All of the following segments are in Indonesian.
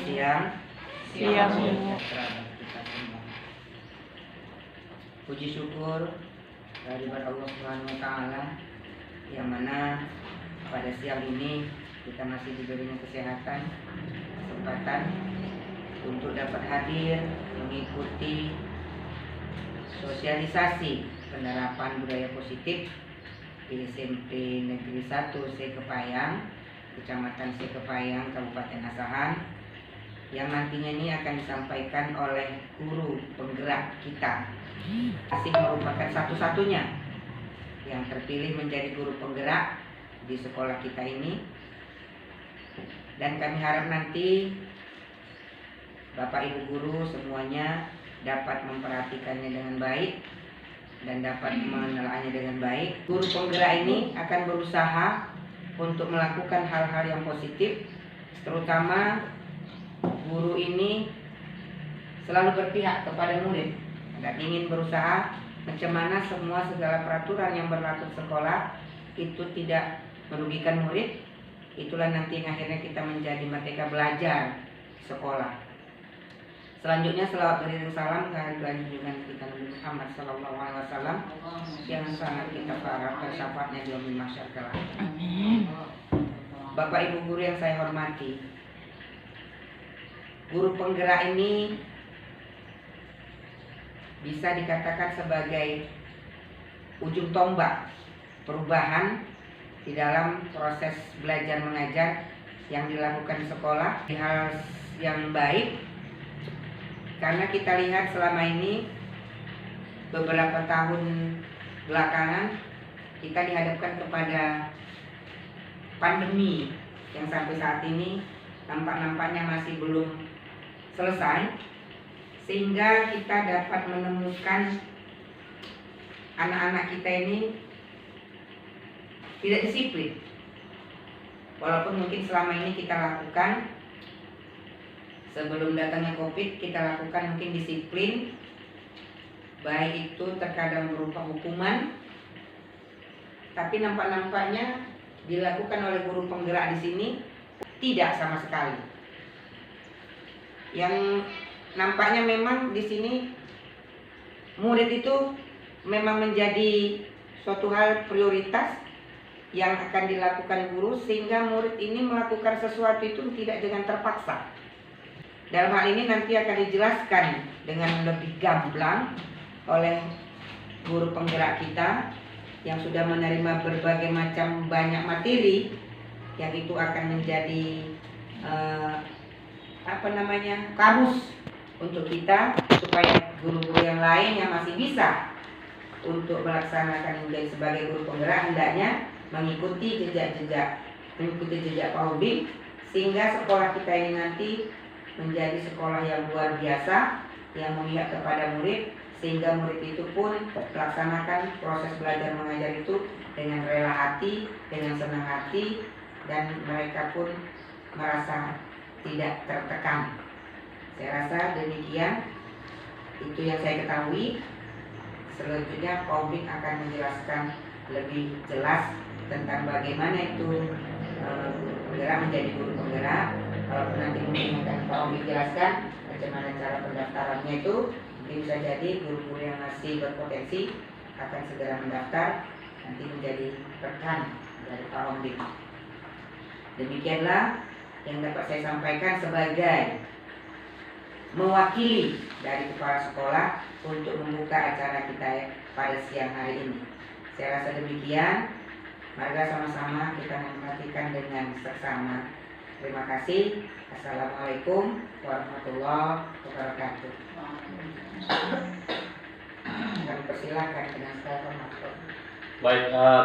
siang. Siang. Sejahtera bagi kita semua. Puji syukur kehadirat Allah Subhanahu wa taala yang mana pada siang ini kita masih diberinya kesehatan, kesempatan untuk dapat hadir mengikuti sosialisasi penerapan budaya positif di SMP Negeri 1 Sekepayang, Kecamatan Sekepayang, Kabupaten Asahan, yang nantinya ini akan disampaikan oleh guru penggerak kita. Masih merupakan satu-satunya yang terpilih menjadi guru penggerak di sekolah kita ini, dan kami harap nanti Bapak Ibu guru semuanya dapat memperhatikannya dengan baik dan dapat menelaahnya dengan baik. Guru penggerak ini akan berusaha untuk melakukan hal-hal yang positif, terutama guru ini selalu berpihak kepada murid dan ingin berusaha macam mana semua segala peraturan yang berlaku di sekolah itu tidak merugikan murid. Itulah nanti yang akhirnya kita menjadi merdeka belajar sekolah. Selanjutnya selawat beriring salam kehadiran junjungan kita Nabi Muhammad SAW yang sangat kita harapkan syafaatnya di yaumil mahsyar kelak. Amin. Bapak Ibu guru yang saya hormati, guru penggerak ini bisa dikatakan sebagai ujung tombak perubahan di dalam proses belajar mengajar yang dilakukan di sekolah. Hal yang baik karena kita lihat selama ini beberapa tahun belakangan kita dihadapkan kepada pandemi yang sampai saat ini nampaknya masih belum selesai, sehingga kita dapat menemukan anak-anak kita ini tidak disiplin. Walaupun mungkin selama ini kita lakukan, sebelum datangnya COVID, kita lakukan mungkin disiplin, baik itu terkadang berupa hukuman, tapi nampaknya dilakukan oleh guru penggerak di sini tidak sama sekali. Yang nampaknya memang di sini murid itu memang menjadi suatu hal prioritas yang akan dilakukan guru, sehingga murid ini melakukan sesuatu itu tidak dengan terpaksa. Dalam hal ini nanti akan dijelaskan dengan lebih gamblang oleh guru penggerak kita yang sudah menerima berbagai macam banyak materi yang itu akan menjadi kamus untuk kita, supaya guru-guru yang lain yang masih bisa untuk melaksanakan menjadi sebagai guru penggerak hendaknya mengikuti jejak Pak Hubing, sehingga sekolah kita ini nanti menjadi sekolah yang luar biasa yang memihak kepada murid, sehingga murid itu pun melaksanakan proses belajar mengajar itu dengan rela hati, dengan senang hati, dan mereka pun merasa tidak tertekan. Saya rasa demikian itu yang saya ketahui. Selanjutnya Pak Hubing akan menjelaskan lebih jelas tentang bagaimana itu penggerak menjadi guru penggerak. Kalau nanti mungkin akan Pak Hubing jelaskan bagaimana cara pendaftarannya itu, mungkin bisa jadi guru-guru yang masih berpotensi akan segera mendaftar nanti menjadi rekan dari Pak Hubing. Demikianlah yang dapat saya sampaikan sebagai mewakili dari kepala sekolah untuk membuka acara kita pada siang hari ini. Saya rasa demikian. Mari sama-sama kita memperhatikan dengan seksama. Terima kasih. Assalamualaikum warahmatullahi wabarakatuh. Kami persilakan dengan segala hormat. Baik,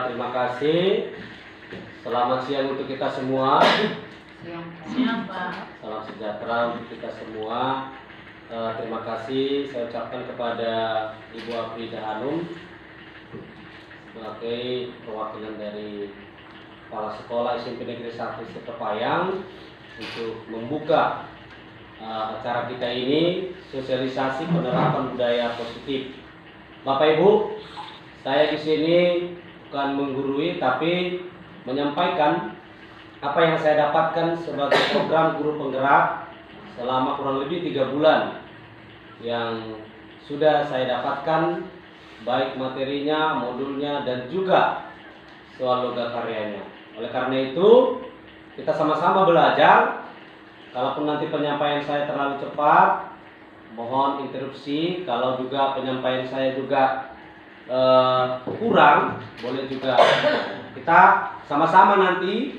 terima kasih. Selamat siang untuk kita semua. Siang, Pak. Salam sejahtera untuk kita semua. Terima kasih saya ucapkan kepada Ibu Afrida Hanum sebagai perwakilan dari Kepala Sekolah SMP Negeri 1 Sekepayang untuk membuka acara kita ini, sosialisasi penerapan budaya positif. Bapak Ibu, saya di sini bukan menggurui tapi menyampaikan apa yang saya dapatkan sebagai program guru penggerak selama kurang lebih 3 bulan yang sudah saya dapatkan, baik materinya, modulnya, dan juga soal loga karyanya. Oleh karena itu, kita sama-sama belajar. Kalaupun nanti penyampaian saya terlalu cepat, mohon interupsi. Kalau juga penyampaian saya juga kurang, boleh juga. Kita sama-sama nanti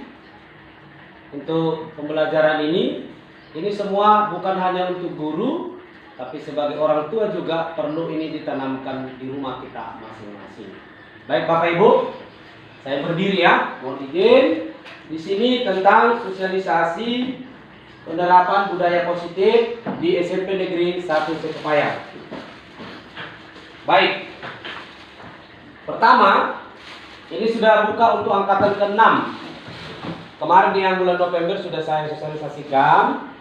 untuk pembelajaran ini semua bukan hanya untuk guru, tapi sebagai orang tua juga perlu ini ditanamkan di rumah kita masing-masing. Baik Bapak Ibu, saya berdiri ya. Mohon izin. Di sini tentang sosialisasi penerapan budaya positif di SMP Negeri 1 Sekepayang. Baik. Pertama, ini sudah buka untuk angkatan ke-6. Kemarin di bulan November sudah saya sosialisasikan.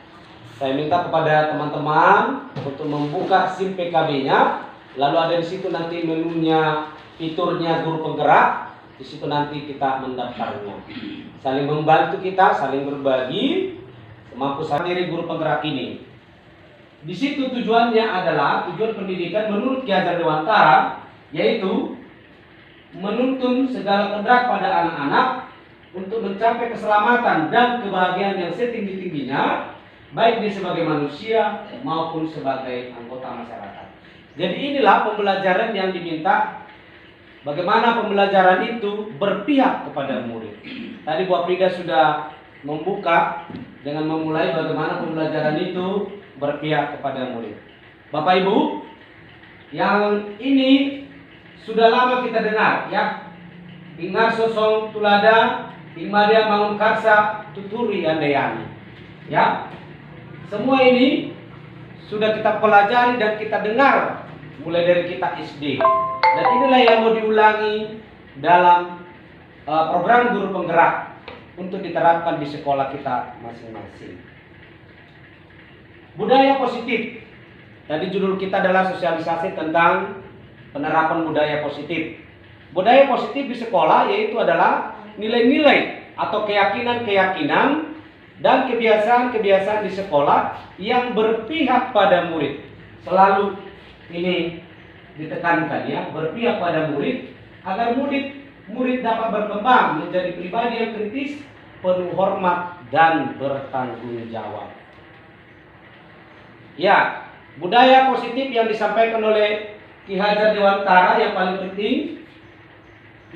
Saya minta kepada teman-teman untuk membuka SIM PKB-nya. Lalu ada di situ nanti menunya, fiturnya guru penggerak. Di situ nanti kita mendaftarnya. Saling membantu kita, saling berbagi semampu sendiri guru penggerak ini. Di situ tujuannya adalah tujuan pendidikan menurut Ki Hajar Dewantara, yaitu menuntun segala kehendak pada anak-anak untuk mencapai keselamatan dan kebahagiaan yang setinggi-tingginya, baik dia sebagai manusia maupun sebagai anggota masyarakat. Jadi inilah pembelajaran yang diminta. Bagaimana pembelajaran itu berpihak kepada murid. Tadi Bu Aprida sudah membuka dengan memulai bagaimana pembelajaran itu berpihak kepada murid. Bapak Ibu, yang ini sudah lama kita dengar ya. Ingar sosong tulada, ingmadia mangun karsa, tuturi andayani. Ya. Semua ini sudah kita pelajari dan kita dengar mulai dari kita SD. Dan inilah yang mau diulangi dalam program guru penggerak untuk diterapkan di sekolah kita masing-masing. Budaya positif. Tadi judul kita adalah sosialisasi tentang penerapan budaya positif. Budaya positif di sekolah yaitu adalah nilai-nilai atau keyakinan-keyakinan dan kebiasaan-kebiasaan di sekolah yang berpihak pada murid. Selalu ini ditekankan ya, berpihak pada murid agar murid dapat berkembang menjadi pribadi yang kritis, penuh hormat dan bertanggung jawab. Ya, budaya positif yang disampaikan oleh Ki Hajar Dewantara yang paling penting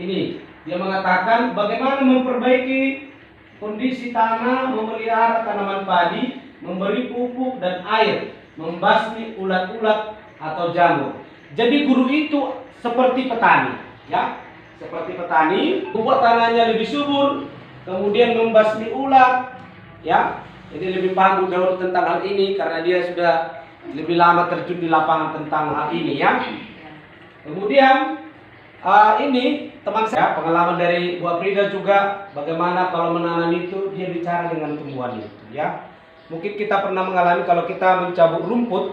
ini, dia mengatakan bagaimana memperbaiki kondisi tanah, memelihara tanaman padi, memberi pupuk dan air, membasmi ulat-ulat atau jamur. Jadi guru itu seperti petani, ya, seperti petani, membuat tanahnya lebih subur, kemudian membasmi ulat, ya. Ini lebih paham Bu Daud tentang hal ini karena dia sudah lebih lama terjun di lapangan tentang hal ini, ya. Kemudian ini teman saya pengalaman dari Bu Aprida juga bagaimana kalau menanam itu dia bicara dengan tumbuhan itu, ya. Mungkin kita pernah mengalami kalau kita mencabut rumput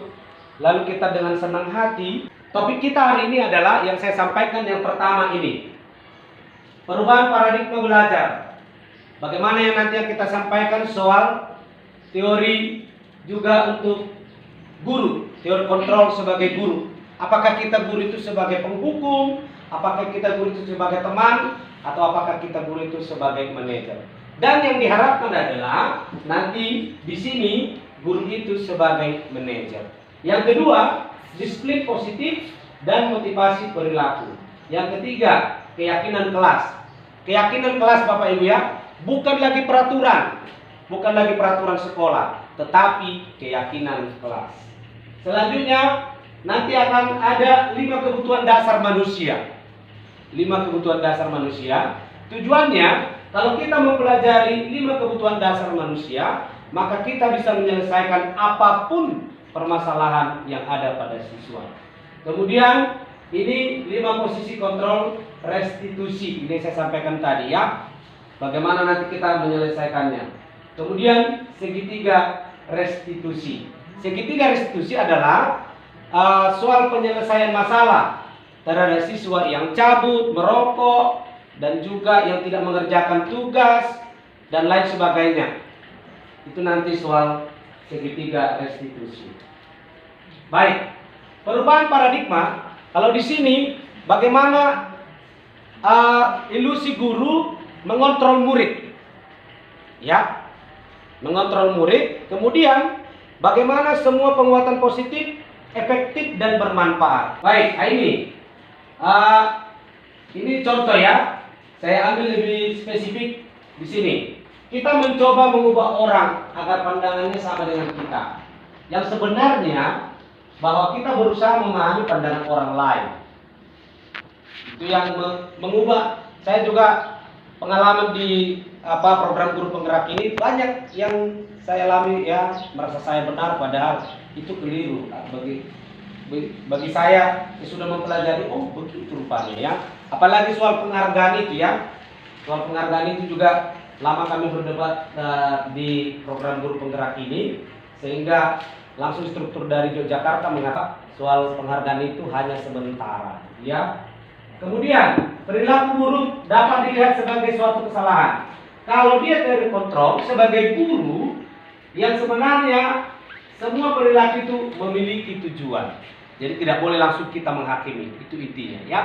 lalu kita dengan senang hati. Topik kita hari ini adalah yang saya sampaikan yang pertama ini. Perubahan paradigma belajar. Bagaimana yang nanti yang kita sampaikan soal teori juga untuk guru, teori kontrol sebagai guru. Apakah kita guru itu sebagai penghukum, apakah kita guru itu sebagai teman, atau apakah kita guru itu sebagai manajer. Dan yang diharapkan adalah nanti di sini guru itu sebagai manajer. Yang kedua, disiplin positif dan motivasi perilaku. Yang ketiga, keyakinan kelas. Keyakinan kelas Bapak Ibu ya, bukan lagi peraturan, bukan lagi peraturan sekolah, tetapi keyakinan kelas. Selanjutnya, nanti akan ada 5 kebutuhan dasar manusia. 5 kebutuhan dasar manusia. Tujuannya, kalau kita mempelajari 5 kebutuhan dasar manusia, maka kita bisa menyelesaikan apapun permasalahan yang ada pada siswa. Kemudian ini 5 posisi kontrol restitusi. Ini saya sampaikan tadi ya. Bagaimana nanti kita menyelesaikannya. Kemudian segitiga restitusi. Segitiga restitusi adalah soal penyelesaian masalah terhadap siswa yang cabut, merokok, dan juga yang tidak mengerjakan tugas dan lain sebagainya. Itu nanti soal segitiga restitusi. Baik, perubahan paradigma. Kalau di sini bagaimana ilusi guru mengontrol murid, ya, mengontrol murid. Kemudian bagaimana semua penguatan positif efektif dan bermanfaat. Baik, ini contoh ya. Saya ambil lebih spesifik di sini. Kita mencoba mengubah orang agar pandangannya sama dengan kita. Yang sebenarnya bahwa kita berusaha memahami pandangan orang lain. Itu yang mengubah. Saya juga pengalaman di program guru penggerak ini banyak yang saya alami ya, merasa saya benar padahal itu keliru. Bagi saya yang sudah mempelajari, oh begitu rupanya ya. Apalagi soal penghargaan itu ya. Soal penghargaan itu juga lama kami berdebat di program guru penggerak ini, sehingga langsung struktur dari Yogyakarta mengatakan soal penghargaan itu hanya sementara ya. Kemudian perilaku buruk dapat dilihat sebagai suatu kesalahan kalau dia terkontrol sebagai guru yang sebenarnya semua perilaku itu memiliki tujuan. Jadi tidak boleh langsung kita menghakimi, itu intinya ya.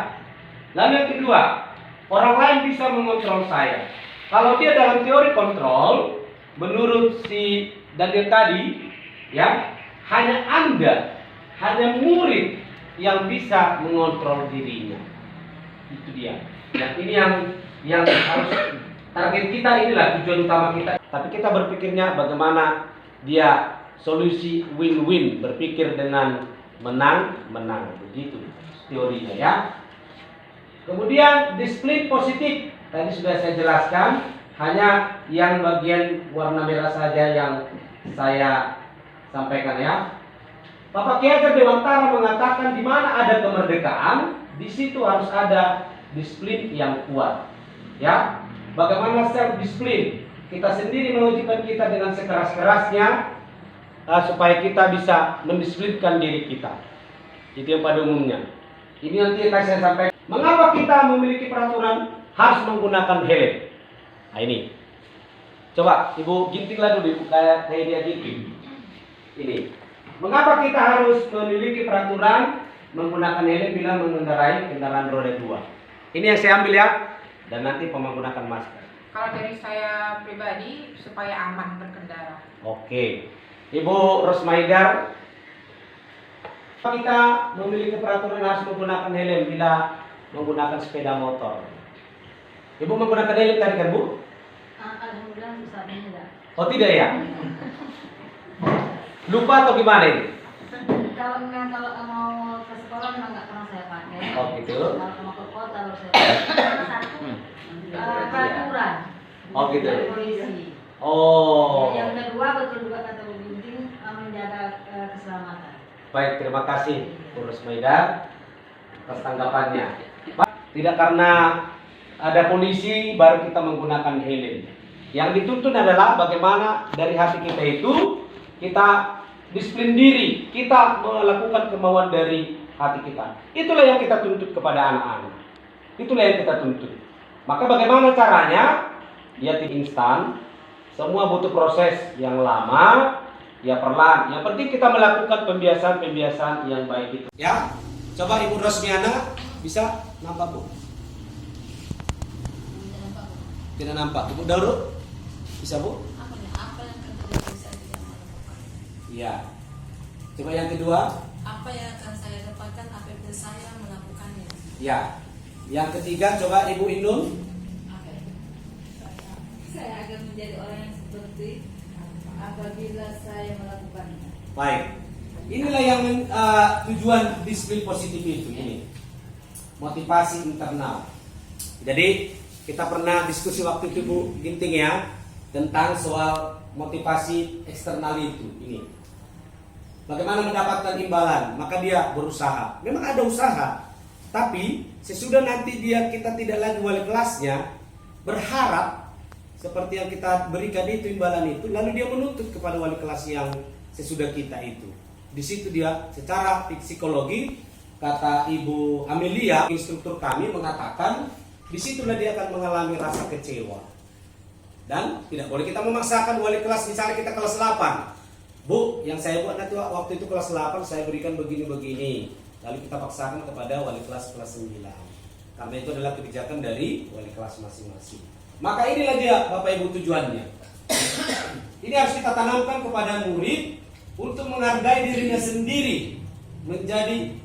Lalu yang kedua, orang lain bisa mengontrol saya. Kalau dia dalam teori kontrol, menurut si Daniel tadi, ya, hanya murid yang bisa mengontrol dirinya. Itu dia. Dan ini yang harus target kita, inilah tujuan utama kita. Tapi kita berpikirnya bagaimana dia solusi win-win, berpikir dengan menang-menang, begitu teorinya ya. Kemudian disiplin positif tadi sudah saya jelaskan, hanya yang bagian warna merah saja yang saya sampaikan ya. Bapak Kiai Hajar Dewantara mengatakan di mana ada kemerdekaan, di situ harus ada disiplin yang kuat. Ya, bagaimana self disiplin? Kita sendiri mewajibkan kita dengan sekeras-kerasnya supaya kita bisa mendisiplinkan diri kita. Itu yang pada umumnya. Ini nanti akan saya sampaikan. Mengapa kita memiliki peraturan harus menggunakan helm? Nah ini. Coba Ibu gintinglah dulu, Ibu kayak dia ginting. Ini. Mengapa kita harus memiliki peraturan menggunakan helm bila mengendarai kendaraan roda 2? Ini yang saya ambil ya. Dan nanti menggunakan masker. Kalau dari saya pribadi supaya aman berkendara. Oke. Ibu Rosmaidar, kita memiliki peraturan harus menggunakan helm bila menggunakan sepeda motor. Ibu menggunakan helm tadi kan Bu? Alhamdulillah bisa tidak. Oh tidak ya? Lupa atau gimana ini? Kalau mau ke sekolah memang nggak pernah saya pakai. Oh gitu. Kalau mau ke kota baru saya pakai. Satu peraturan. Oh gitu. Dari polisi. Oh. Yang kedua betul juga kata Bu Ginting menjaga keselamatan. Baik, terima kasih Bu Rosmaidar atas tanggapannya. Tidak karena ada polisi baru kita menggunakan helm. Yang dituntut adalah bagaimana dari hati kita itu kita disiplin diri, kita melakukan kemauan dari hati kita. Itulah yang kita tuntut kepada anak-anak. Itulah yang kita tuntut. Maka bagaimana caranya? Ya tidak instan. Semua butuh proses yang lama, ya perlahan. Yang penting kita melakukan pembiasaan-pembiasaan yang baik itu. Ya, coba Ibu Rosmiana bisa nampak Bu? Tidak nampak. Ibu Dauro bisa Bu? Apa yang akan bisa dia melakukan? Iya. Coba yang kedua. Apa yang akan saya dapatkan apabila saya melakukannya? Ya. Yang ketiga coba Ibu Indun. Saya akan menjadi orang yang seperti apabila saya melakukannya. Baik. Inilah yang tujuan disiplin positif itu ini. Motivasi internal. Jadi kita pernah diskusi waktu itu Bu Ginting ya tentang soal motivasi eksternal itu ini. Bagaimana mendapatkan imbalan? Maka dia berusaha. Memang ada usaha, tapi sesudah nanti kita tidak lagi wali kelasnya, berharap seperti yang kita berikan itu imbalan itu, lalu dia menuntut kepada wali kelas yang sesudah kita itu. Di situ dia secara psikologi, kata Ibu Amelia, instruktur kami mengatakan, disitulah dia akan mengalami rasa kecewa. Dan tidak boleh kita memaksakan wali kelas, misalnya kita kelas 8, Bu, yang saya buat nanti waktu itu kelas 8 saya berikan begini-begini. Lalu kita paksakan kepada wali kelas 9. Karena itu adalah kebijakan dari wali kelas masing-masing. Maka inilah dia Bapak Ibu tujuannya. Ini harus kita tanamkan kepada murid untuk menghargai dirinya sendiri, menjadi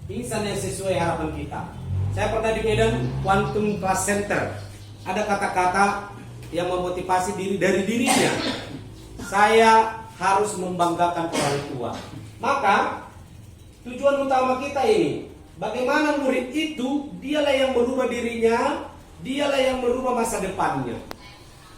insan yang sesuai harapan kita. Saya pernah di Medan Quantum Class Center. Ada kata-kata yang memotivasi diri dari dirinya. Saya harus membanggakan orang tua. Maka tujuan utama kita ini, bagaimana murid itu dialah yang merubah dirinya, dialah yang merubah masa depannya.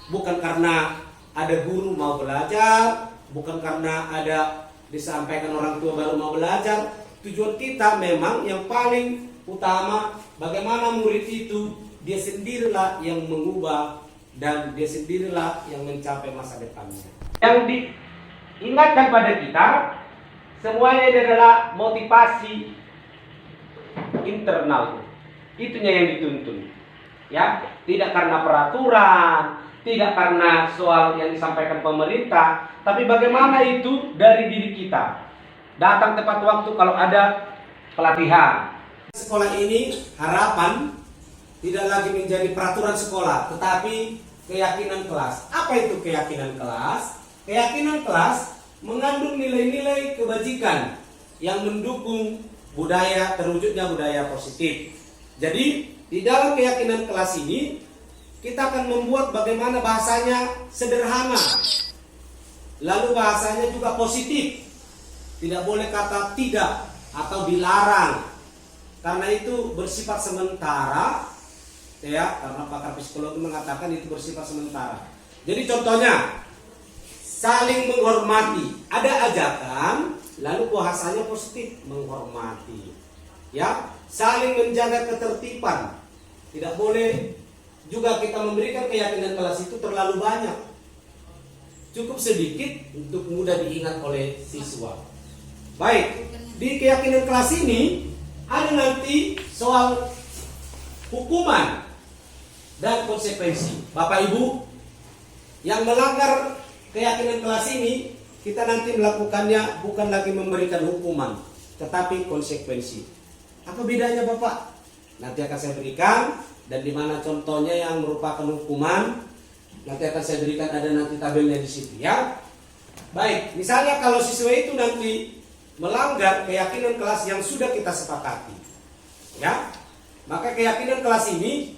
Bukan karena ada guru mau belajar, bukan karena ada disampaikan orang tua baru mau belajar. Tujuan kita memang yang paling utama, bagaimana murid itu dia sendirilah yang mengubah dan dia sendirilah yang mencapai masa depannya. Yang diingatkan pada kita semuanya ini adalah motivasi internal. Itunya yang dituntun. Ya, tidak karena peraturan, tidak karena soal yang disampaikan pemerintah, tapi bagaimana itu dari diri kita. Datang tepat waktu kalau ada pelatihan. Sekolah ini harapan tidak lagi menjadi peraturan sekolah, tetapi keyakinan kelas. Apa itu keyakinan kelas? Keyakinan kelas mengandung nilai-nilai kebajikan yang mendukung budaya terwujudnya budaya positif. Jadi di dalam keyakinan kelas ini kita akan membuat bagaimana bahasanya sederhana, lalu bahasanya juga positif. Tidak boleh kata tidak atau dilarang, karena itu bersifat sementara, ya, karena pakar psikologi mengatakan itu bersifat sementara. Jadi contohnya saling menghormati, ada ajakan, lalu bahasanya positif, menghormati. Ya, saling menjaga ketertiban. Tidak boleh juga kita memberikan keyakinan kelas itu terlalu banyak. Cukup sedikit untuk mudah diingat oleh siswa. Baik, di keyakinan kelas ini ada nanti soal hukuman dan konsekuensi. Bapak Ibu, yang melanggar keyakinan kelas ini, kita nanti melakukannya bukan lagi memberikan hukuman, tetapi konsekuensi. Apa bedanya Bapak? Nanti akan saya berikan, dan di mana contohnya yang merupakan hukuman, nanti akan saya berikan, ada nanti tabelnya di situ ya. Baik, misalnya kalau siswa itu nanti melanggar keyakinan kelas yang sudah kita sepakati, ya, maka keyakinan kelas ini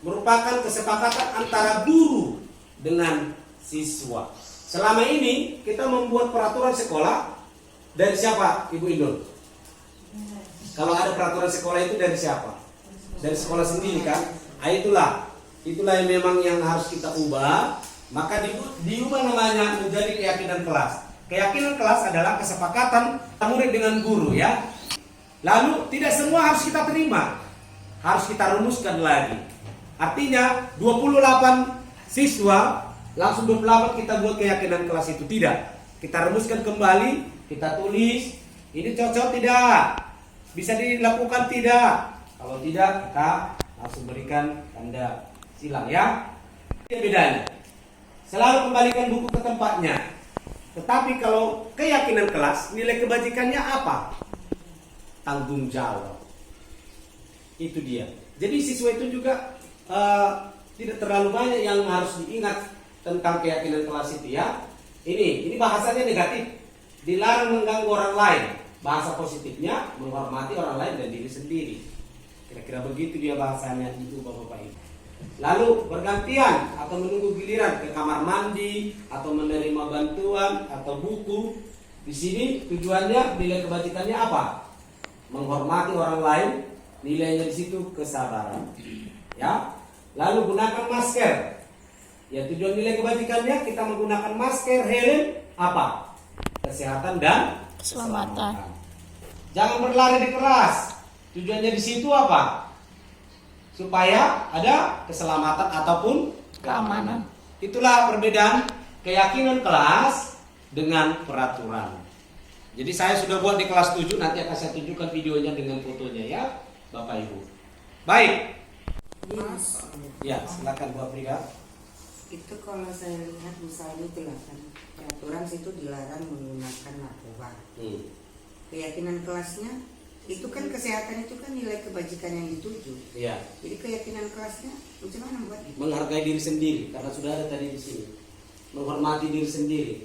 merupakan kesepakatan antara guru dengan siswa. Selama ini kita membuat peraturan sekolah dari siapa, Ibu Indul? Kalau ada peraturan sekolah itu dari siapa? Dari sekolah sendiri kan? Nah, itulah yang memang yang harus kita ubah. Maka diubah namanya menjadi keyakinan kelas. Keyakinan kelas adalah kesepakatan murid dengan guru ya. Lalu tidak semua harus kita terima, harus kita rumuskan lagi. Artinya 28 siswa langsung 28 kita buat keyakinan kelas itu, tidak. Kita rumuskan kembali, kita tulis, ini cocok tidak, bisa dilakukan tidak. Kalau tidak, kita langsung berikan tanda silang ya. Ini bedanya. Selalu kembalikan buku ke tempatnya. Tetapi kalau keyakinan kelas, nilai kebajikannya apa? Tanggung jawab. Itu dia. Jadi siswa itu juga tidak terlalu banyak yang harus diingat tentang keyakinan kelas itu ya. Ini bahasanya negatif. Dilarang mengganggu orang lain. Bahasa positifnya menghormati orang lain dan diri sendiri. Kira-kira begitu dia bahasanya itu Bapak Ibu. Lalu bergantian atau menunggu giliran ke kamar mandi atau menerima bantuan atau buku. Di sini tujuannya nilai kebajikannya apa? Menghormati orang lain. Nilainya di situ kesabaran. Ya. Lalu gunakan masker. Ya, tujuan nilai kebajikannya kita menggunakan masker, helm, apa? Kesehatan dan keselamatan. Jangan berlari di kelas. Tujuannya di situ apa? Supaya ada keselamatan ataupun keamanan. Itulah perbedaan keyakinan kelas dengan peraturan. Jadi saya sudah buat di kelas 7, nanti akan saya tunjukkan videonya dengan fotonya ya, Bapak Ibu. Baik. Mas, Ya, silakan Bu Afrika. itu kalau saya lihat misalnya 8 peraturan situ dilarang menggunakan narkoba. Hmm. Keyakinan kelasnya itu kan kesehatan itu kan nilai kebajikan yang dituju. Iya. Jadi keyakinan kelasnya macam mana buat itu? Menghargai diri sendiri karena sudah ada tadi di sini. Menghormati diri sendiri.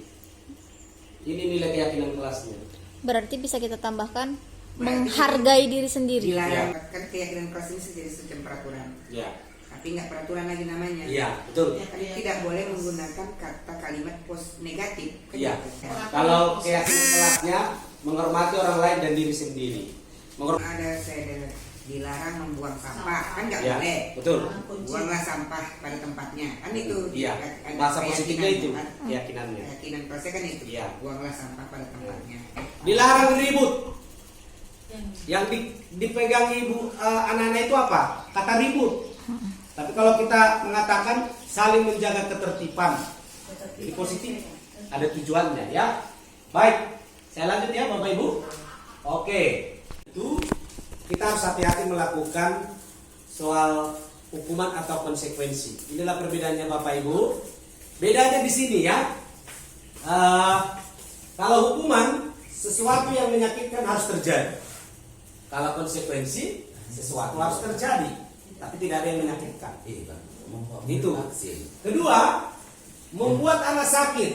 Ini nilai keyakinan kelasnya. Berarti bisa kita tambahkan menghargai diri sendiri. Dilarang kan keyakinan kelas ini jadi sistem peraturan. Iya. Tapi nggak peraturan lagi namanya. Iya, betul. Tapi tidak boleh menggunakan kata kalimat negatif. Kan Iya. gitu. Kalau keyakinan kelasnya menghormati orang lain dan diri sendiri. Ada saya dilarang membuang sampah kan nggak Ya, boleh. betul. Buanglah sampah pada tempatnya kan itu. Iya. Ada Bahasa keyakinan, positifnya itu kan? keyakinannya. Keyakinan kelasnya kan itu. Iya. Buanglah sampah pada tempatnya. Dilarang ribut. Yang dipegang ibu anak-anak itu apa? Kata ribut. Tapi kalau kita mengatakan saling menjaga ketertiban, jadi positif, ada tujuannya ya. Baik, saya lanjut ya Bapak Ibu. Oke, itu kita harus hati-hati melakukan soal hukuman atau konsekuensi. Inilah perbedaannya Bapak Ibu. Bedanya di sini ya. Kalau hukuman sesuatu yang menyakitkan harus terjadi. Kalau konsekuensi sesuatu harus terjadi, tapi tidak ada yang menyakitkan. Itu. Kedua, membuat anak sakit,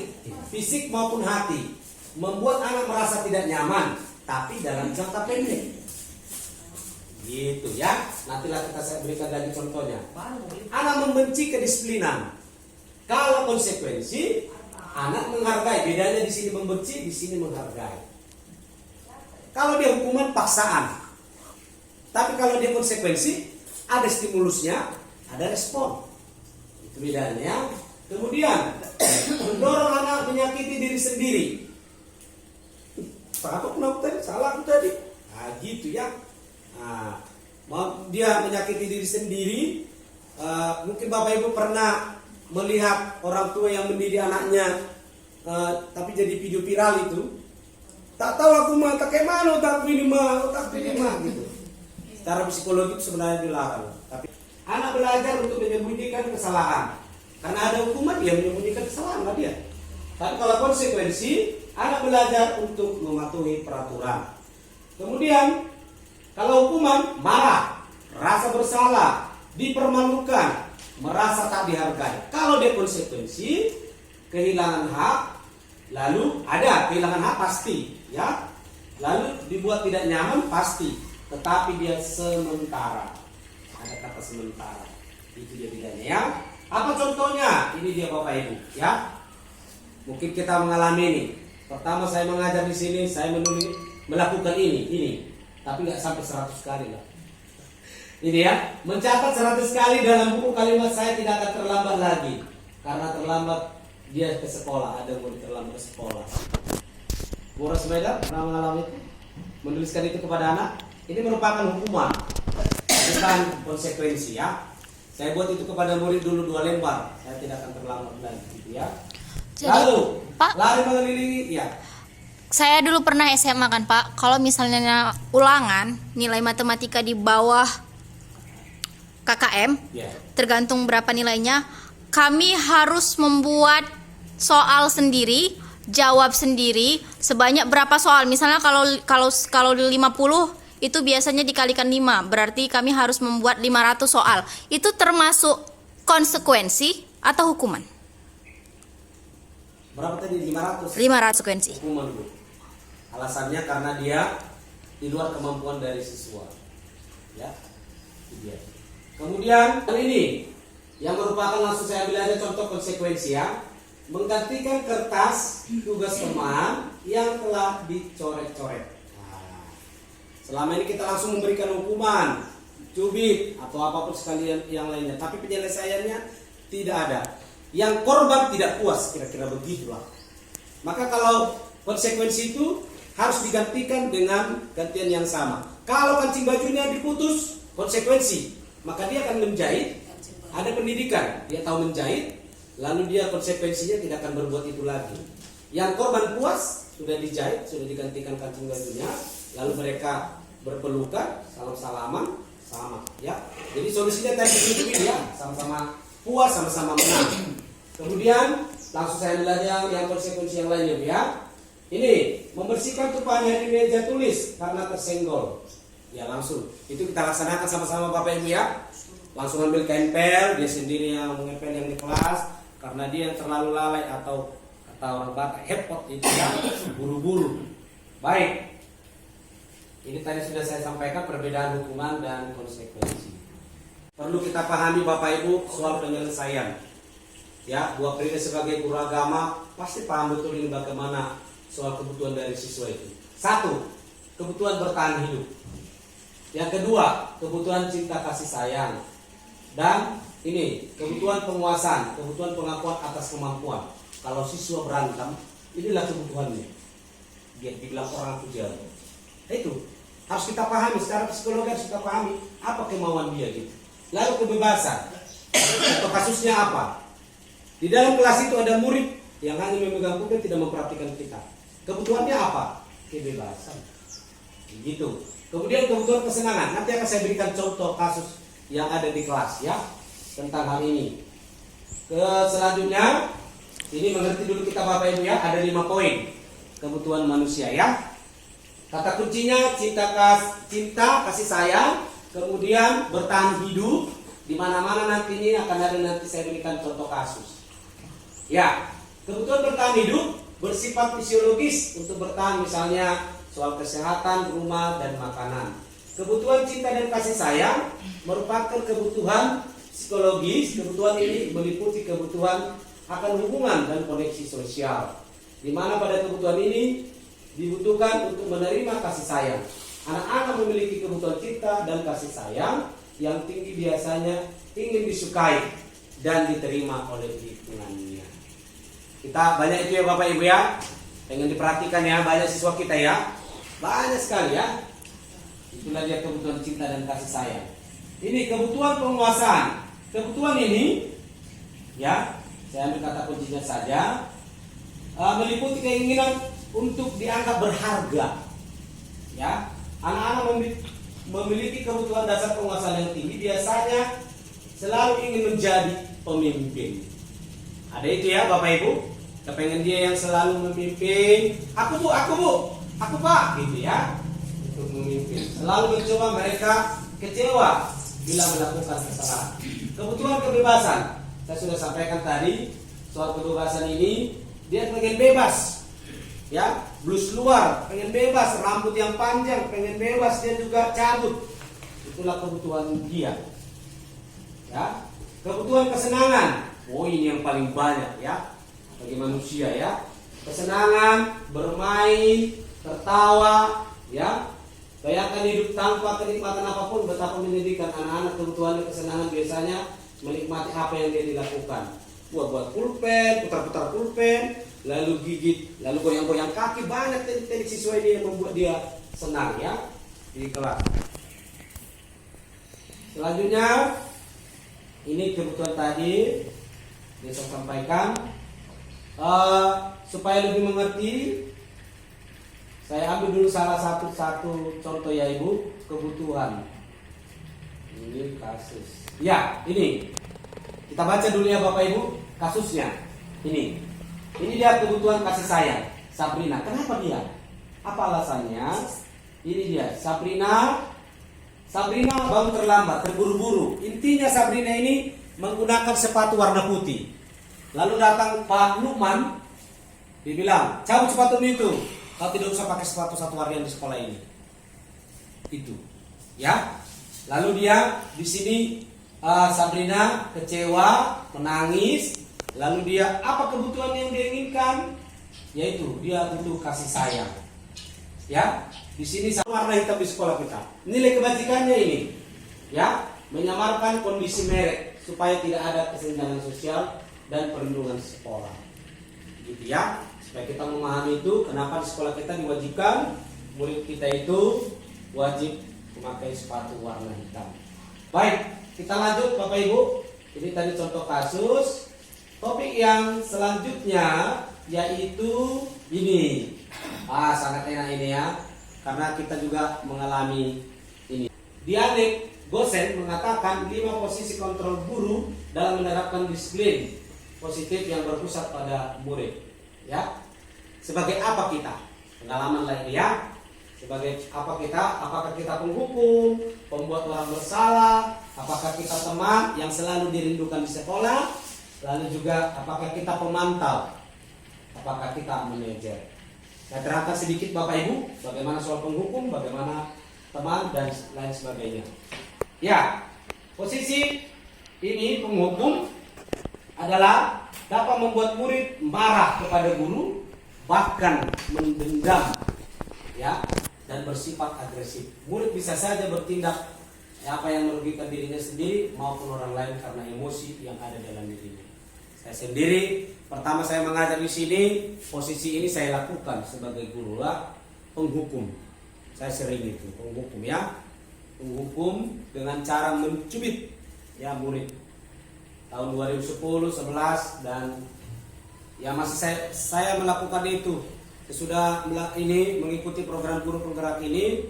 fisik maupun hati, membuat anak merasa tidak nyaman, tapi dalam jangka pendek. Gitu ya. Nantilah saya berikan lagi contohnya. Anak membenci kedisiplinan. Kalau konsekuensi, anak menghargai. Bedanya di sini membenci, di sini menghargai. Kalau dia hukuman paksaan. Tapi kalau dia konsekuensi, ada stimulusnya, ada respon. Itu bedanya. Kemudian, mendorong anak menyakiti diri sendiri. Apa aku tadi? Salah aku tadi. Nah, gitu ya. Nah, dia menyakiti diri sendiri. Mungkin Bapak Ibu pernah melihat orang tua yang mendidik anaknya, tapi jadi video viral itu. Tak tahu aku mah, tak kayak mana otak ini mah, gitu. Secara psikologi sebenarnya dilarang. Tapi anak belajar untuk menyembunyikan kesalahan. Karena ada hukuman dia menyembunyikan kesalahan lah dia. Tapi kalau konsekuensi, anak belajar untuk mematuhi peraturan. Kemudian kalau hukuman, marah, rasa bersalah, dipermalukan, merasa tak dihargai. Kalau dia konsekuensi, kehilangan hak, lalu ada kehilangan hak pasti, ya. Lalu dibuat tidak nyaman pasti. Tetapi dia sementara. Ada kata sementara. Itu dia bedanya ya. Apa contohnya? Ini dia Bapak Ibu, ya. Mungkin kita mengalami ini. Pertama saya mengajar di sini, saya melakukan ini. Tapi nggak sampai 100 kali lah. Ini ya, mencatat 100 kali dalam buku kalimat saya tidak akan terlambat lagi. Karena terlambat dia ke sekolah, ada murid terlambat ke sekolah. Bu Rosmeda pernah mengalami itu? Menuliskan itu kepada anak? Ini merupakan hukuman, bukan konsekuensi ya. Saya buat itu kepada murid dulu 2 lembar. Saya tidak akan terlambat lagi gitu ya. Jadi, lalu, Pak, lari mengelilingi ya. saya dulu pernah SMA kan Pak, kalau misalnya ulangan nilai matematika di bawah KKM, Ya. tergantung berapa nilainya, kami harus membuat soal sendiri, jawab sendiri sebanyak berapa soal. Misalnya kalau 50 itu biasanya dikalikan 5, berarti kami harus membuat 500 soal. Itu termasuk konsekuensi atau hukuman? Berapa tadi? 500? 500 konsekuensi. Hukuman Bu. Alasannya karena dia di luar kemampuan dari siswa. Ya. Itu dia. Kemudian ini yang merupakan langsung saya ambil aja contoh konsekuensi ya. Menggantikan kertas tugas teman yang telah dicoret-coret. Selama ini kita langsung memberikan hukuman, cubit atau apapun sekalian yang lainnya, tapi penyelesaiannya tidak ada. Yang korban tidak puas, kira-kira begitulah. Maka kalau konsekuensi itu harus digantikan dengan gantian yang sama. Kalau kancing bajunya diputus, konsekuensi, maka dia akan menjahit. Ada pendidikan, dia tahu menjahit, lalu dia konsekuensinya tidak akan berbuat itu lagi. Yang korban puas, sudah dijahit, sudah digantikan kancing bajunya, lalu mereka berpelukan, salam-salaman, sama ya. Jadi solusinya tadi ya, sama-sama puas, sama-sama menang. Kemudian langsung saya ambil aja yang konsekuensi yang lainnya ya. Ini membersihkan tumpahan di meja tulis karena tersenggol. Ya langsung itu kita laksanakan sama-sama Bapak Ibu ya. Langsung ambil kain pel, dia sendiri yang mengepel yang di kelas karena dia yang terlalu lalai atau orang Batak hepot itu ya, buru-buru. Baik. Ini tadi sudah saya sampaikan perbedaan hukuman dan konsekuensi. Perlu kita pahami Bapak Ibu soal penyelesaian. Ya, Bu April sebagai guru agama pasti paham betul ini bagaimana soal kebutuhan dari siswa itu. Satu, kebutuhan bertahan hidup. Yang kedua, kebutuhan cinta kasih sayang. Dan ini, kebutuhan penguasaan, kebutuhan pengakuan atas kemampuan. Kalau siswa berantem, inilah kebutuhannya. Dia dibilang orang pujian. Itu harus kita pahami secara psikologi, harus kita pahami apa kemauan dia gitu. Lalu kebebasan. Atau kasusnya apa? Di dalam kelas itu ada murid yang hanya memegang pulpen tidak memperhatikan kita. Kebutuhannya apa? Kebebasan. Gitu. Kemudian kebutuhan kesenangan. Nanti akan saya berikan contoh kasus yang ada di kelas ya tentang hal ini. Selanjutnya ini mengerti dulu kita Bapak Ibu ya, ada 5 poin kebutuhan manusia ya. Kata kuncinya cinta kasih sayang, kemudian bertahan hidup. Di mana-mana nantinya akan ada nanti saya berikan contoh kasus. Ya, kebutuhan bertahan hidup bersifat fisiologis untuk bertahan misalnya soal kesehatan, rumah dan makanan. Kebutuhan cinta dan kasih sayang merupakan kebutuhan psikologis. Kebutuhan ini meliputi kebutuhan akan hubungan dan koneksi sosial. Di mana pada kebutuhan ini dibutuhkan untuk menerima kasih sayang. Anak-anak memiliki kebutuhan cinta dan kasih sayang yang tinggi biasanya ingin disukai dan diterima oleh lingkungannya. Kita banyak itu ya Bapak Ibu ya. Pengen diperhatikan ya, banyak siswa kita ya. Banyak sekali ya. Itulah dia kebutuhan cinta dan kasih sayang. Ini kebutuhan penguasaan. Kebutuhan ini ya, saya ambil kata kuncinya saja, meliputi keinginan untuk dianggap berharga. Ya, anak-anak memiliki kebutuhan dasar penguasaan yang tinggi biasanya selalu ingin menjadi pemimpin. Ada itu ya Bapak Ibu. Kepengen dia yang selalu memimpin. Aku bu, aku pak, gitu ya. Untuk memimpin. Selalu mencoba mereka kecewa bila melakukan kesalahan. Kebutuhan kebebasan. Saya sudah sampaikan tadi soal kebebasan ini. Dia pengen bebas. Ya, blus luar, pengen bebas, rambut yang panjang, pengen bebas, dia juga cabut. Itulah kebutuhan dia. Ya, kebutuhan kesenangan. Oh, ini yang paling banyak ya bagi manusia ya. Kesenangan, bermain, tertawa, ya. Bayangkan hidup tanpa kenikmatan apapun, betapa menyedihkan. Anak-anak kebutuhannya kesenangan biasanya menikmati apa yang dia dilakukan. Buat pulpen, putar-putar pulpen, lalu gigit, lalu goyang-goyang kaki. Banyak teknik siswa ini yang membuat dia senang ya di kelas. Selanjutnya, ini kebutuhan tadi yang saya sampaikan. Supaya lebih mengerti, saya ambil dulu salah satu contoh ya Ibu, kebutuhan. Ini kasus. Ya, ini. Kita baca dulu ya Bapak Ibu kasusnya. Ini dia kebutuhan kasih sayang Sabrina. Kenapa dia? Apa alasannya? Ini dia Sabrina bangun terlambat, terburu-buru. Intinya Sabrina ini menggunakan sepatu warna putih. Lalu datang Pak Lukman, dibilang, cabut sepatu itu. Kau tidak usah pakai sepatu satu harian di sekolah ini. Itu, ya. Lalu dia di sini Sabrina kecewa, menangis. Lalu dia apa kebutuhan yang dia inginkan? Yaitu dia butuh kasih sayang. Ya, di sini warna hitam di sekolah kita. Nilai kebajikannya ini, ya, menyamarkan kondisi merek supaya tidak ada kesenjangan sosial dan perlindungan sekolah. Gitu ya. Supaya kita memahami itu, kenapa di sekolah kita diwajibkan murid kita itu wajib memakai sepatu warna hitam. Baik, kita lanjut Bapak Ibu. Ini tadi contoh kasus. Topik yang selanjutnya yaitu ini. Sangat enak ini ya, karena kita juga mengalami ini. Dialek Gosen mengatakan 5 posisi kontrol guru dalam menerapkan disiplin. positif yang berpusat pada murid. Ya, sebagai apa kita? Pengalaman lain ya. Sebagai apa kita? Apakah kita penghukum, pembuat orang bersalah? Apakah kita teman yang selalu dirindukan di sekolah? Lalu juga apakah kita pemantau? Apakah kita manajer? Saya terangkan sedikit Bapak Ibu, bagaimana soal penghukum, bagaimana teman dan lain sebagainya. Ya, posisi ini penghukum adalah dapat membuat murid marah kepada guru, bahkan mendendam, ya, dan bersifat agresif. Murid bisa saja bertindak apa yang merugikan dirinya sendiri maupun orang lain karena emosi yang ada dalam dirinya. Saya sendiri pertama saya mengajar di sini, posisi ini saya lakukan sebagai guru lah, penghukum. Saya sering itu penghukum ya, penghukum dengan cara mencubit ya murid. Tahun 2010, 11 dan ya masih saya melakukan itu. Sudah ini mengikuti program guru penggerak ini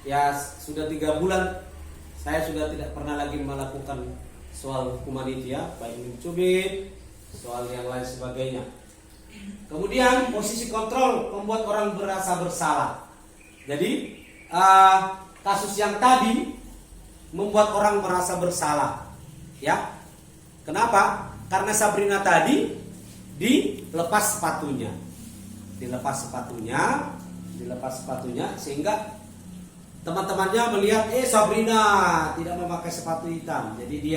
ya sudah 3 bulan saya sudah tidak pernah lagi melakukan soal hukuman itu ya, baik mencubit, soal yang lain sebagainya. Kemudian posisi kontrol membuat orang merasa bersalah. Jadi kasus yang tadi membuat orang merasa bersalah, ya. Kenapa? Karena Sabrina tadi dilepas sepatunya, sehingga teman-temannya melihat Sabrina tidak memakai sepatu hitam. Jadi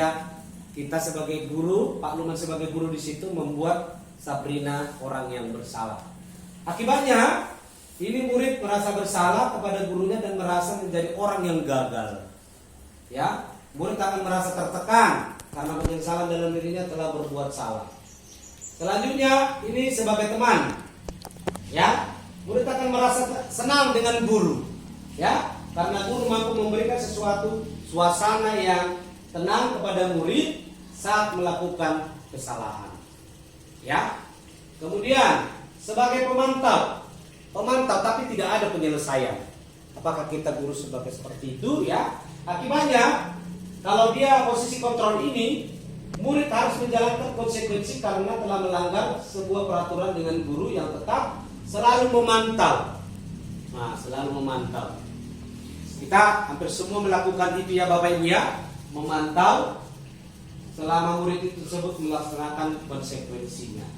kita sebagai guru, Pak Luman sebagai guru di situ membuat Sabrina orang yang bersalah. Akibatnya ini murid merasa bersalah kepada gurunya dan merasa menjadi orang yang gagal. Ya, murid akan merasa tertekan karena penyesalan dalam dirinya telah berbuat salah. Selanjutnya ini sebagai teman, ya, murid akan merasa senang dengan guru, ya, karena guru mampu memberikan sesuatu suasana yang tenang kepada murid saat melakukan kesalahan. Ya. Kemudian sebagai pemantau tapi tidak ada penyelesaian. Apakah kita guru seperti itu ya? Akibatnya kalau dia posisi kontrol ini, murid harus menjalankan konsekuensi karena telah melanggar sebuah peraturan dengan guru yang tetap selalu memantau. Nah, selalu memantau. Kita hampir semua melakukan itu ya Bapak Ibu ya, memantau selama murid itu tersebut melaksanakan konsekuensinya.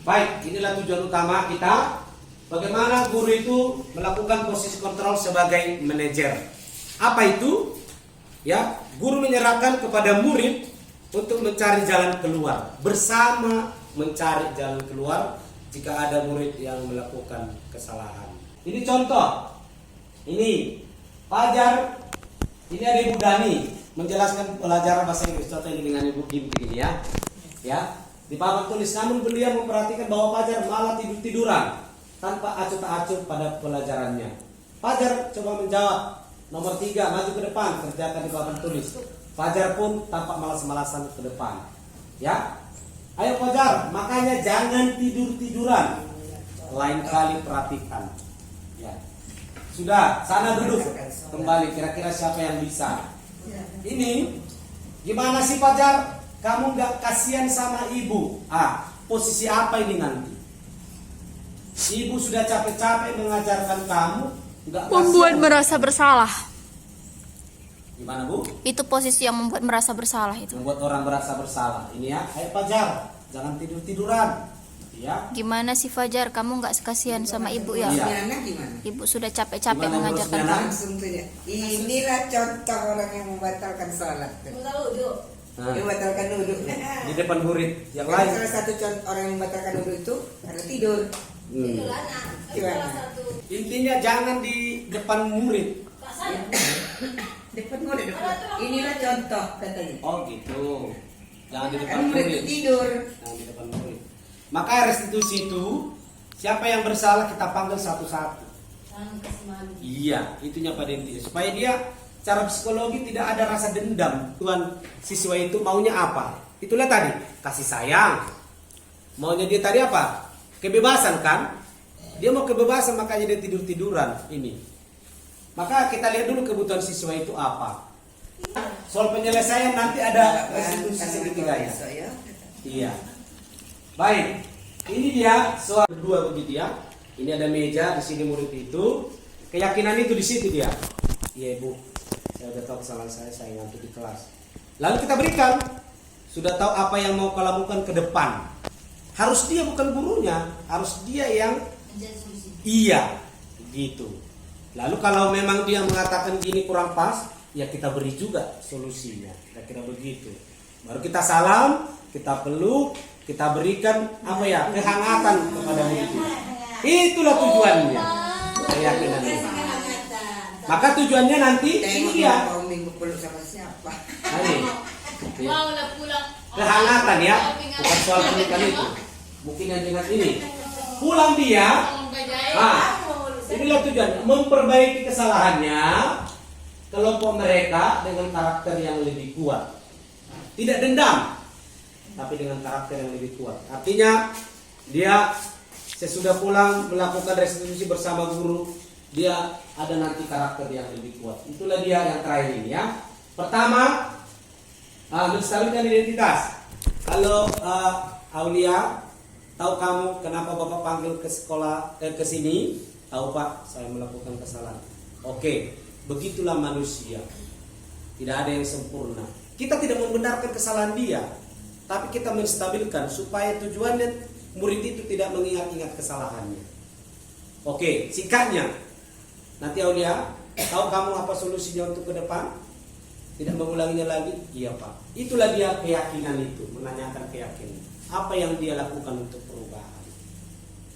Baik, inilah tujuan utama kita. Bagaimana guru itu melakukan posisi kontrol sebagai manajer. Apa itu? Ya, guru menyerahkan kepada murid untuk mencari jalan keluar, bersama mencari jalan keluar jika ada murid yang melakukan kesalahan. Ini contoh. Ini Fajar, ini ada Ibu Dani menjelaskan pelajaran bahasa Inggris. Contoh ini dengan Ibu Kim begini ya. Ya, di papan tulis, namun beliau memperhatikan bahwa Fajar malah tidur-tiduran tanpa acuh tak acuh pada pelajarannya. Fajar coba menjawab. Nomor 3, maju ke depan, kerjakan di papan tulis. Fajar pun tampak malas-malasan ke depan. Ya, ayo Fajar, makanya jangan tidur-tiduran. Lain kali perhatikan. Ya, sudah, sana duduk. Kembali, kira-kira siapa yang bisa? Ini, gimana sih Fajar? Kamu gak kasihan sama ibu? Posisi apa ini nanti? Ibu sudah capek-capek mengajarkan kamu, Membuat merasa bersalah. Gimana Bu? Itu posisi yang membuat merasa bersalah itu. Membuat orang merasa bersalah. Ini ya, ayo Fajar, jangan tidur-tiduran. Ya. Gimana sih Fajar, kamu nggak sekasihan sama ibu ya? Iya. Anak gimana? Ibu sudah capek-capek Gimana mengajarkan ngurusnya, kamu. Langsung saja. Inilah contoh orang yang membatalkan sholat. Nah, Membatalkan wudhu. di depan murid yang Karena lain. salah satu contoh orang yang membatalkan wudhu itu karena tidur. Gimana? Intinya jangan di depan murid. Depan murid. Inilah contoh katanya. Oh gitu. Jangan di depan Kan murid itu murid. tidur. Jangan di depan murid. Maka restitusi itu siapa yang bersalah kita panggil satu-satu. Iya, itunya pada intinya. Supaya dia secara psikologi tidak ada rasa dendam. Tuhan siswa itu maunya apa? Itulah tadi, kasih sayang. Maunya dia tadi apa? Kebebasan kan? Dia mau kebebasan makanya dia tidur-tiduran ini. Maka kita lihat dulu kebutuhan siswa itu apa. Soal penyelesaian nanti ada restitusi segitiga ya. Iya. Baik, ini dia soal kedua begitu ya. Ini ada meja di sini murid itu. Keyakinan itu di situ dia. Iya Bu, saya udah tahu kesalahan saya ngantuk di kelas. Lalu kita berikan, sudah tahu apa yang mau kau lakukan ke depan. Harus dia bukan gurunya, harus dia yang Menjadi solusi. iya, gitu. Lalu kalau memang dia mengatakan gini kurang pas, ya kita beri juga solusinya. Kira-kira begitu. Baru kita salam, kita peluk, kita berikan apa ya, kehangatan kepada murid itu. Itulah tujuannya. Keyakinan itu. Maka tujuannya nanti ini dia. Mau minggu peluk sama siapa? Ini. Mau lah pulang. Kehangatan ya, bukan soal pernikahan itu. Mungkin yang ingat ini. Pulang dia. Nah, inilah tujuan, memperbaiki kesalahannya kelompok mereka dengan karakter yang lebih kuat. Tidak dendam, tapi dengan karakter yang lebih kuat. Artinya dia sesudah pulang melakukan restitusi bersama guru, dia ada nanti karakter yang lebih kuat. Itulah dia yang terakhir ini ya. Pertama, menstabilkan identitas. Kalau Aulia, tahu kamu kenapa Bapak panggil ke sekolah ke sini? Tahu Pak, saya melakukan kesalahan. Oke, begitulah manusia. Tidak ada yang sempurna. Kita tidak membenarkan kesalahan dia, tapi kita menstabilkan supaya tujuannya murid itu tidak mengingat-ingat kesalahannya. Oke, singkatnya. Nanti Aulia, tahu kamu apa solusinya untuk ke depan? Tidak mengulanginya lagi? Iya Pak. Itulah dia keyakinan itu, menanyakan keyakinan. Apa yang dia lakukan untuk perubahan?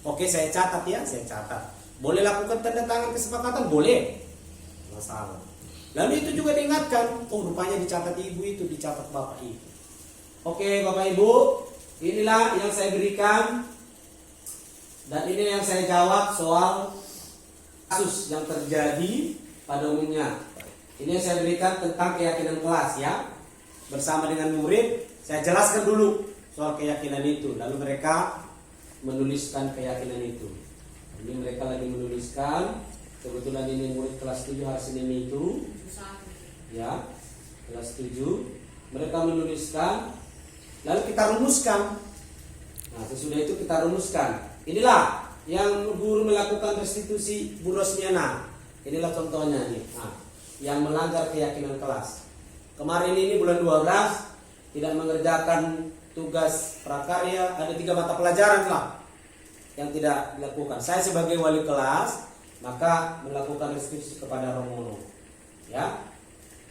Oke, saya catat ya, saya catat. Boleh lakukan tanda tangan kesepakatan? Boleh. Masalah. Lalu itu juga diingatkan, oh rupanya dicatat ibu itu, dicatat bapak itu. Oke Bapak Ibu, inilah yang saya berikan. Dan ini yang saya jawab soal kasus yang terjadi pada umumnya. Ini yang saya berikan tentang keyakinan kelas ya. Bersama dengan murid, saya jelaskan dulu soal keyakinan itu. Lalu mereka menuliskan keyakinan itu. Ini mereka lagi menuliskan. Kebetulan ini murid kelas 7 hari Senin itu. Ya, kelas 7. Mereka menuliskan. Lalu kita rumuskan. Nah, sesudah itu kita rumuskan. Inilah yang guru melakukan restitusi Bu Rosmiana. Inilah contohnya nih. Nah, yang melanggar keyakinan kelas. Kemarin ini bulan 12 tidak mengerjakan tugas prakarya, ada 3 mata pelajaran lah yang tidak dilakukan. Saya sebagai wali kelas maka melakukan restitusi kepada Romono. Ya.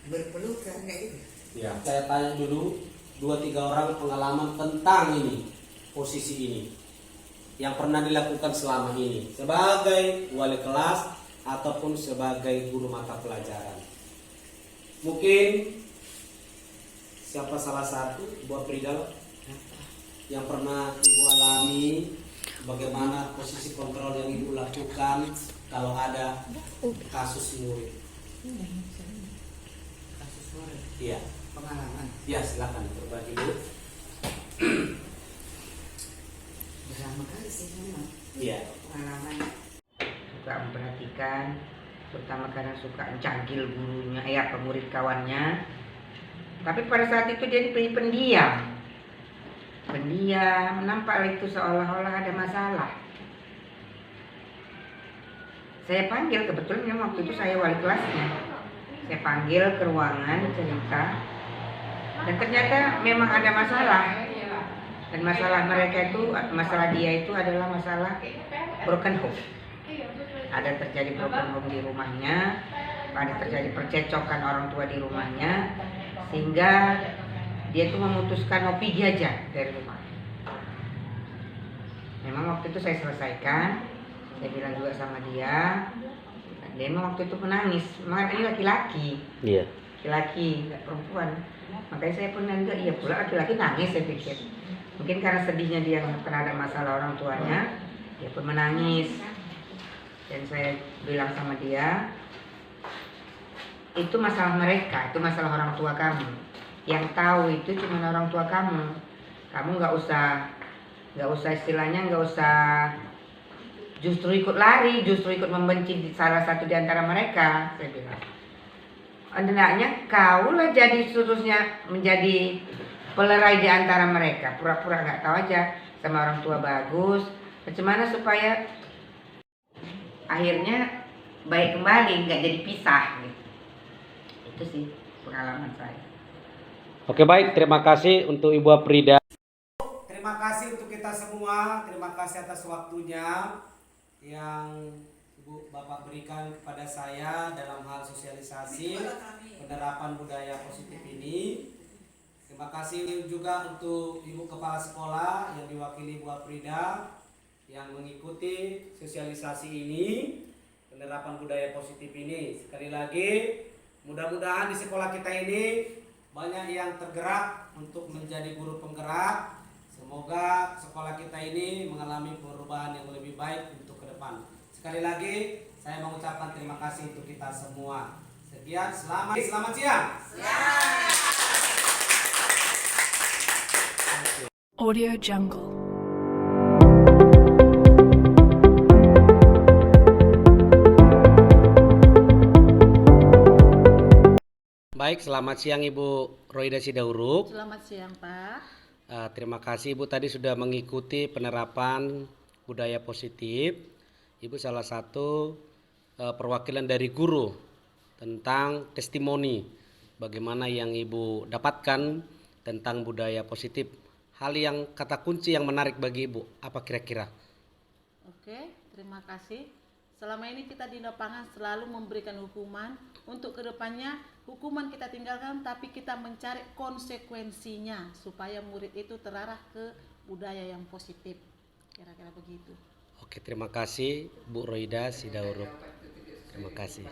Berpelukan kayak itu. Ya, saya tanya dulu 2-3 orang pengalaman tentang ini, posisi ini yang pernah dilakukan selama ini sebagai wali kelas ataupun sebagai guru mata pelajaran. Mungkin siapa salah satu, Ibu Apridal, yang pernah Ibu alami, bagaimana posisi kontrol yang Ibu lakukan kalau ada kasus murid? Kasus murid. Iya. Pengalaman. Ya, silakan berbagi dulu. Berapa kali sih memang. Iya. Pengalaman. Suka memperhatikan, terutama kadang suka mencangkil gurunya, pemurid kawannya. Tapi pada saat itu dia pendiam. Pendiam, nampak itu seolah-olah ada masalah. Saya panggil, kebetulan memang waktu itu saya wali kelasnya. Saya panggil ke ruangan, cerita. Dan ternyata memang ada masalah. Dan masalah mereka itu, masalah dia itu adalah masalah broken home. Ada terjadi broken home di rumahnya, ada terjadi percecokan orang tua di rumahnya, sehingga dia itu memutuskan mau pergi aja dari rumah. Memang waktu itu saya selesaikan, saya bilang juga sama dia. Dia memang waktu itu menangis, memang ini laki-laki. Iya. Laki-laki, nggak perempuan. Makanya saya pun juga, iya pula laki-laki nangis, saya pikir. Mungkin karena sedihnya dia terhadap masalah orang tuanya, dia pun menangis. Dan saya bilang sama dia, itu masalah mereka, itu masalah orang tua kamu. Yang tahu itu cuma orang tua kamu. Kamu nggak usah istilahnya nggak usah justru ikut lari, justru ikut membenci salah satu di antara mereka. Saya bilang, hendaknya kaulah jadi seterusnya menjadi pelerai di antara mereka. Pura-pura nggak tahu aja. sama orang tua bagus. Bagaimana supaya akhirnya baik kembali, nggak jadi pisah gitu. Itu sih pengalaman saya. Oke, baik, terima kasih untuk Ibu Aprida. Terima kasih untuk kita semua. Terima kasih atas waktunya yang Ibu Bapak berikan kepada saya dalam hal sosialisasi penerapan budaya positif ini. Terima kasih juga untuk Ibu Kepala Sekolah yang diwakili Ibu Aprida yang mengikuti sosialisasi ini, penerapan budaya positif ini. Sekali lagi, mudah-mudahan di sekolah kita ini banyak yang tergerak untuk menjadi guru penggerak. Semoga sekolah kita ini mengalami perubahan yang lebih baik untuk ke depan. Sekali lagi, saya mengucapkan terima kasih untuk kita semua. Sekian, selamat siang. Audio Jungle. Baik, selamat siang Ibu Roida Sidauruk. Selamat siang Pak. Terima kasih Ibu tadi sudah mengikuti penerapan budaya positif. Ibu salah satu perwakilan dari guru tentang testimoni bagaimana yang Ibu dapatkan tentang budaya positif. Hal yang kata kunci yang menarik bagi Ibu apa kira-kira? Oke, terima kasih. Selama ini kita di lapangan selalu memberikan hukuman. Untuk kedepannya hukuman kita tinggalkan, tapi kita mencari konsekuensinya supaya murid itu terarah ke budaya yang positif. Kira-kira begitu. Oke, terima kasih Bu Roida Sidauruk. Terima kasih.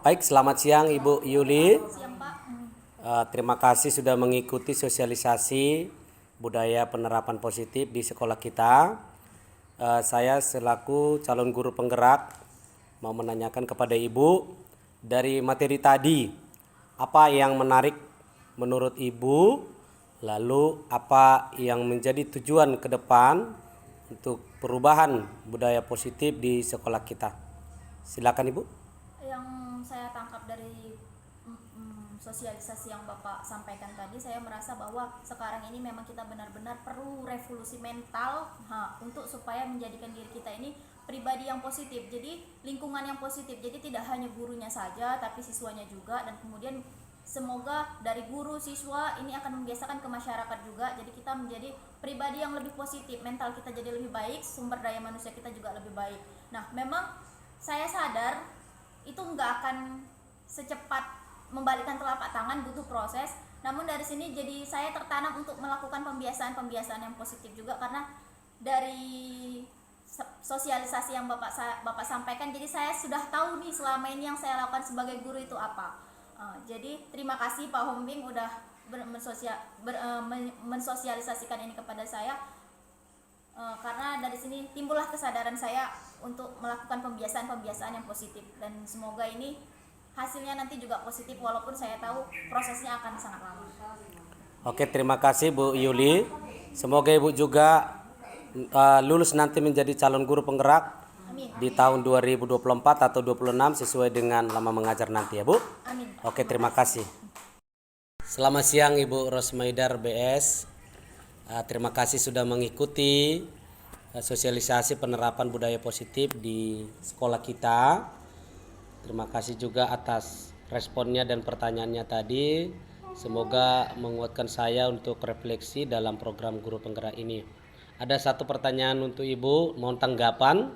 Baik, selamat siang Ibu Yuli. Siang Pak. Terima kasih sudah mengikuti sosialisasi budaya penerapan positif di sekolah kita. Saya selaku calon guru penggerak mau menanyakan kepada Ibu dari materi tadi, apa yang menarik menurut Ibu, lalu apa yang menjadi tujuan ke depan untuk perubahan budaya positif di sekolah kita. Silakan Ibu. Yang saya tangkap dari sosialisasi yang Bapak sampaikan tadi, saya merasa bahwa sekarang ini memang kita benar-benar perlu revolusi mental untuk supaya menjadikan diri kita ini pribadi yang positif, jadi lingkungan yang positif, jadi tidak hanya gurunya saja tapi siswanya juga, dan kemudian semoga dari guru siswa ini akan membiasakan ke masyarakat juga, jadi kita menjadi pribadi yang lebih positif, mental kita jadi lebih baik, sumber daya manusia kita juga lebih baik. Nah, memang saya sadar itu nggak akan secepat membalikkan telapak tangan, butuh proses. Namun dari sini jadi saya tertanam untuk melakukan pembiasaan yang positif juga, karena dari sosialisasi yang Bapak sampaikan, jadi saya sudah tahu nih selama ini yang saya lakukan sebagai guru itu apa. Jadi terima kasih Pak Hombing udah mensosialisasikan ini kepada saya, karena dari sini timbullah kesadaran saya untuk melakukan pembiasaan yang positif, dan semoga ini hasilnya nanti juga positif walaupun saya tahu prosesnya akan sangat lama. Oke, terima kasih Bu Yuli. Semoga Ibu juga lulus nanti menjadi calon guru penggerak. Amin. Di tahun 2024 atau 26 sesuai dengan lama mengajar nanti ya Bu. Amin. Oke, terima kasih. Selamat siang Ibu Rosmaidar BS. Terima kasih sudah mengikuti sosialisasi penerapan budaya positif di sekolah kita. Terima kasih juga atas responnya dan pertanyaannya tadi. Semoga menguatkan saya untuk refleksi dalam program guru penggerak ini. Ada satu pertanyaan untuk Ibu, mohon tanggapan.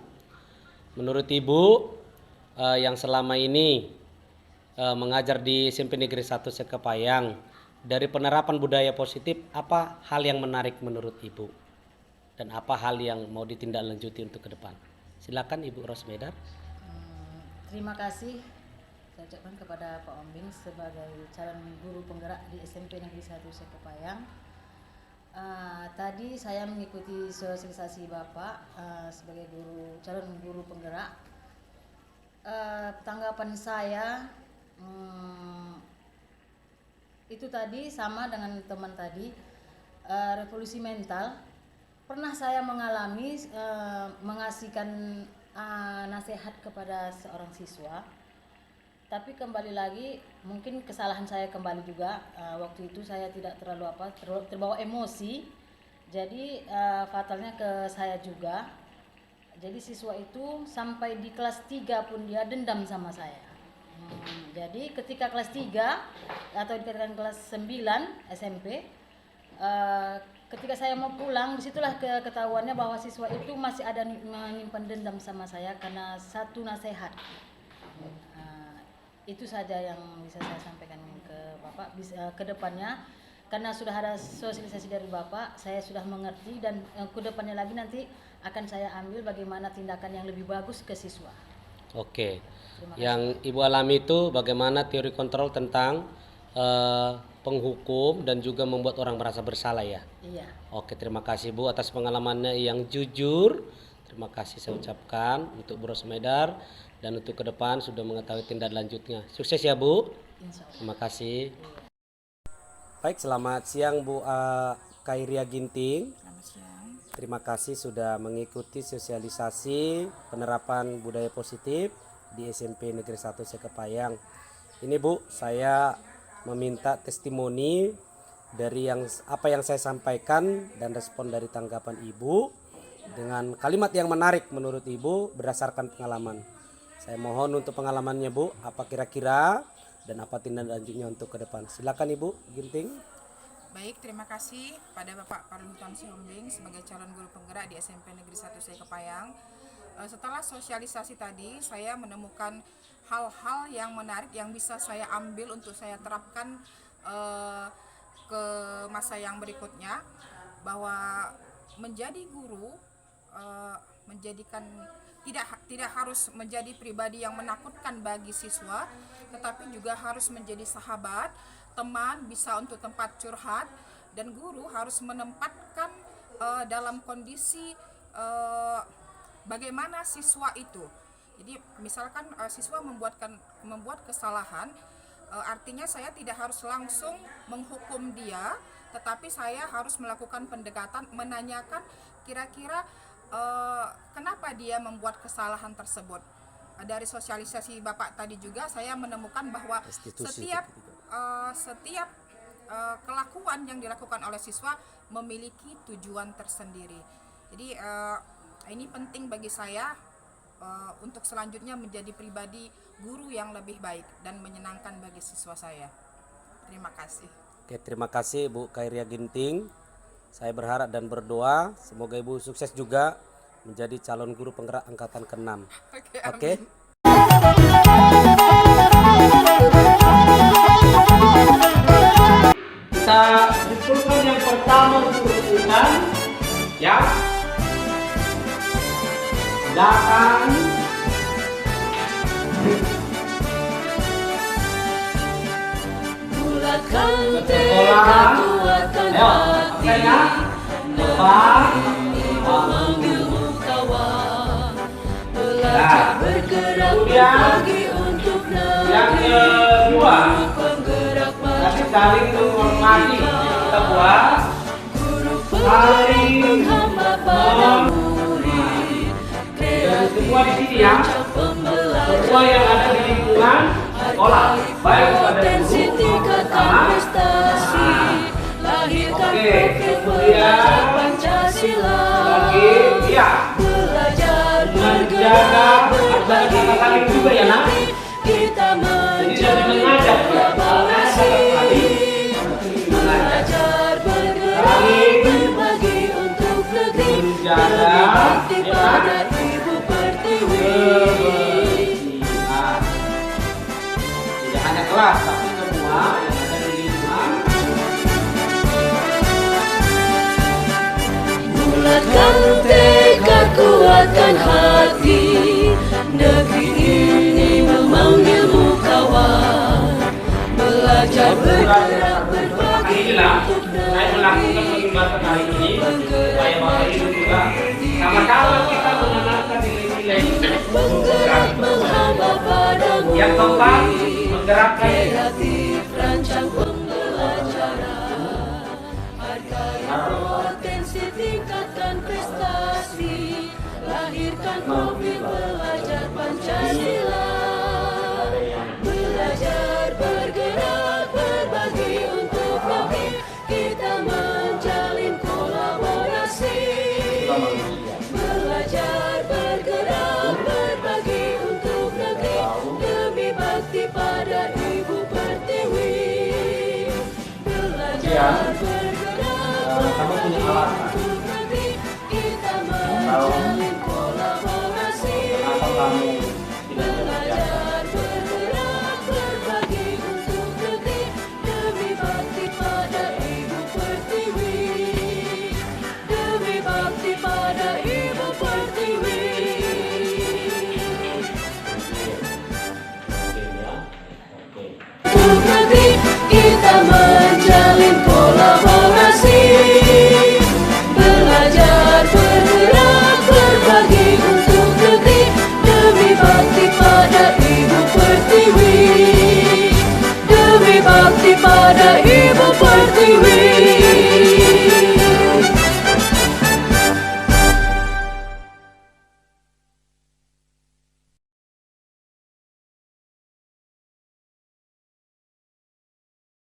Menurut Ibu yang selama ini mengajar di SMP Negeri 1 Sekepayang, dari penerapan budaya positif, apa hal yang menarik menurut Ibu? Dan apa hal yang mau ditindaklanjuti untuk ke depan? Silakan Ibu Rosmaidar. Terima kasih saya ucapkan kepada Pak Ombing sebagai calon guru penggerak di SMP Negeri 1 Sekepayang. Tadi saya mengikuti sosialisasi Bapak sebagai calon guru penggerak. Tanggapan saya itu tadi sama dengan teman tadi, revolusi mental. Pernah saya mengalami mengasihkan nasihat kepada seorang siswa, tapi kembali lagi mungkin kesalahan saya kembali juga. Waktu itu saya tidak terlalu terbawa emosi, Jadi fatalnya ke saya juga. Jadi siswa itu sampai di kelas 3 pun dia dendam sama saya. Jadi ketika kelas 3 atau dikatakan kelas 9 SMP, ketika saya mau pulang, disitulah ketahuannya bahwa siswa itu masih ada menyimpan dendam sama saya karena satu nasihat. Itu saja yang bisa saya sampaikan ke Bapak. Ke depannya, karena sudah ada sosialisasi dari Bapak, saya sudah mengerti dan ke depannya lagi nanti akan saya ambil bagaimana tindakan yang lebih bagus ke siswa. Oke. Yang Ibu alami itu bagaimana teori kontrol tentang penghukum dan juga membuat orang merasa bersalah ya? Iya. Oke, terima kasih Bu atas pengalamannya yang jujur. Terima kasih saya ucapkan untuk Bu Rosmedar dan untuk ke depan sudah mengetahui tindak lanjutnya. Sukses ya Bu. Insya Allah. Terima kasih. Baik, selamat siang Bu Khairia Ginting. Selamat siang. Terima kasih sudah mengikuti sosialisasi penerapan budaya positif di SMP Negeri 1 Sekepayang. Ini Bu, saya meminta testimoni dari apa yang saya sampaikan dan respon dari tanggapan Ibu dengan kalimat yang menarik menurut Ibu berdasarkan pengalaman. Saya mohon untuk pengalamannya Bu, apa kira-kira dan apa tindak lanjutnya untuk ke depan. Silakan Ibu Ginting. Baik, terima kasih pada Bapak Parlutan Sihombing sebagai calon guru penggerak di SMP Negeri 1 Sekepayang. Setelah sosialisasi tadi, saya menemukan hal-hal yang menarik yang bisa saya ambil untuk saya terapkan ke masa yang berikutnya, bahwa menjadi guru menjadikan tidak harus menjadi pribadi yang menakutkan bagi siswa, tetapi juga harus menjadi sahabat, teman, bisa untuk tempat curhat, dan guru harus menempatkan dalam kondisi bagaimana siswa itu. Jadi misalkan siswa membuat kesalahan, artinya saya tidak harus langsung menghukum dia, tetapi saya harus melakukan pendekatan, menanyakan kira-kira kenapa dia membuat kesalahan tersebut. Dari sosialisasi Bapak tadi juga saya menemukan bahwa setiap kelakuan yang dilakukan oleh siswa memiliki tujuan tersendiri. Jadi ini penting bagi saya untuk selanjutnya menjadi pribadi guru yang lebih baik dan menyenangkan bagi siswa saya. Terima kasih. Oke, terima kasih Bu Khairia Ginting. Saya berharap dan berdoa semoga Ibu sukses juga menjadi calon guru penggerak angkatan ke-6. Oke. Kita dikumpulkan yang pertama untuk rujukan ya. Silakan. Bulatkan tekad, kuatkan hati, memanggilmu kawan, belajar bergerak berbagi untuk negeri. Yang kedua, penggerak tapi saling menghormati kita buat saling menghamba pada murid. dan semua di sini ya, semua yang ada di lingkungan sekolah, baik pada guru tingkatkan prestasi, lahirkan profil pelajar Pancasila, belajar bergerak berbagi juga ya nak. kita menjalin kolaborasi, belajar bergerak berbagi untuk negeri, berbakti pada Ibu Pertiwi. Tidak hanya kelas tapi semua yang ada di lingkungan. Bulatkan tekad, kuatkan hati, negeri ini memanggilmu kawan, belajar bergerak berbagi untuk Saya melakukan pengimbatan hari ini supaya Bapak Ibu juga sama-sama kita menanamkan nilai-nilai bergerak menghamba pada yang keempat menggerakkan kreatif rancang pembelajaran, hargai potensi tingkatkan prestasi, lahirkan profil pelajar Pancasila, belajar bergerak berbagi untuk negeri, kita menjalin kolaborasi. kamu